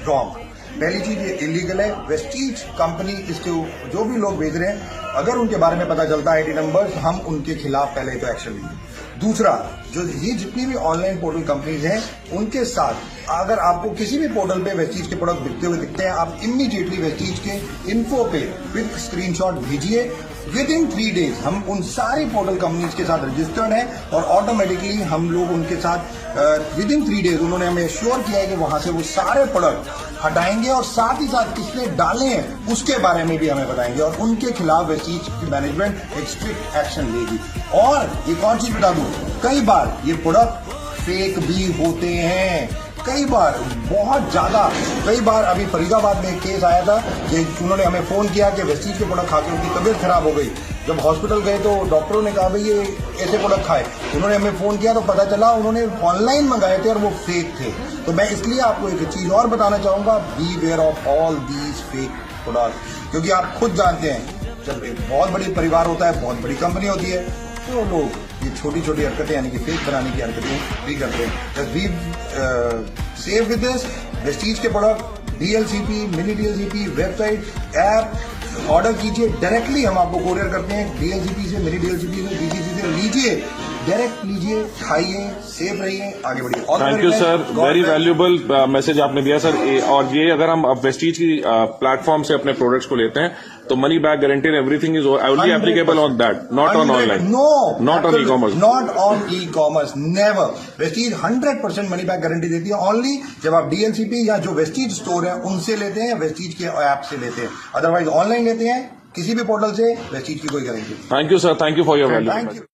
Wrong. पहली चीज ये इलीगल है। वेस्टीज कंपनी इसके जो भी लोग भेज रहे हैं, अगर उनके बारे में पता चलता है आईडी नंबर्स, हम उनके खिलाफ पहले तो एक्शन लेंगे। दूसरा, जो ये जितनी भी ऑनलाइन पोर्टल कंपनीज हैं, उनके साथ अगर आपको किसी भी पोर्टल पे वेस्टीज के प्रोडक्ट बिकते हुए दिखते हैं, आप इमीडिएटली वेस्टीज के इन्फो पे विद स्क्रीनशॉट भेजिए। विद इन 3 days हम उन सारी पोर्टल कंपनीज के साथ रजिस्टर्ड हैं और ऑटोमेटिकली हम लोग उनके साथ विद इन 3 days उन्होंने हमें श्योर किया है कि वहां से वो सारे प्रोडक्ट हटाएंगे और साथ ही साथ किसने डाले हैं उसके बारे में भी हमें बताएंगे और उनके खिलाफ वेस्टीज की मैनेजमेंट एक स्ट्रिक्ट एक्शन लेगी। और एक और चीज बता दूं, कई बार ये प्रोडक्ट फेक भी होते हैं, कई बार बहुत ज्यादा। कई बार अभी फरीदाबाद में एक केस आया था कि उन्होंने हमें फोन किया कि वेस्टीज के प्रोडक्ट खा के उनकी तबीयत खराब हो गई। जब हॉस्पिटल गए तो डॉक्टरों ने कहा भाई ये ऐसे प्रोडक्ट खाए, उन्होंने हमें फोन किया तो पता चला उन्होंने ऑनलाइन मंगाए थे और वो फेक थे। तो मैं इसलिए आपको एक चीज और बताना चाहूंगा, beware of all these fake product, क्योंकि आप खुद जानते हैं जब एक बहुत बड़ी परिवार होता है, बहुत बड़ी कंपनी होती है, तो लोग ये छोटी छोटी हरकतें यानी कि फेक बनाने की हरकतें भी करते हैं। Just be safe with this. Vestige के product DLCP, mini DLCP, website, app order कीजिए, डायरेक्टली हम आपको कोरियर करते हैं। डीएलसीपी से, मिनी डीएलसीपी से, डीजीसी से लीजिए, डायरेक्ट लीजिए, खाइए, सेफ रहिए, आगे बढ़िए। Thank you sir, very valuable message आपने दिया सर। और ये अगर हम अब वेस्टीज की प्लेटफॉर्म से अपने प्रोडक्ट्स को लेते हैं तो money back guarantee and everything is only applicable on that, not on online, not on e commerce, not on e commerce, never. Vestige 100% money back guarantee देती है ओनली जब आप डीएलसीपी या जो वेस्टीज स्टोर है उनसे लेते हैं, वेस्टीज के ऐप से लेते हैं। अदरवाइज ऑनलाइन लेते हैं किसी भी पोर्टल से, वेस्टीज की कोई गारंटी नहीं। Thank you sir, thank you for your value.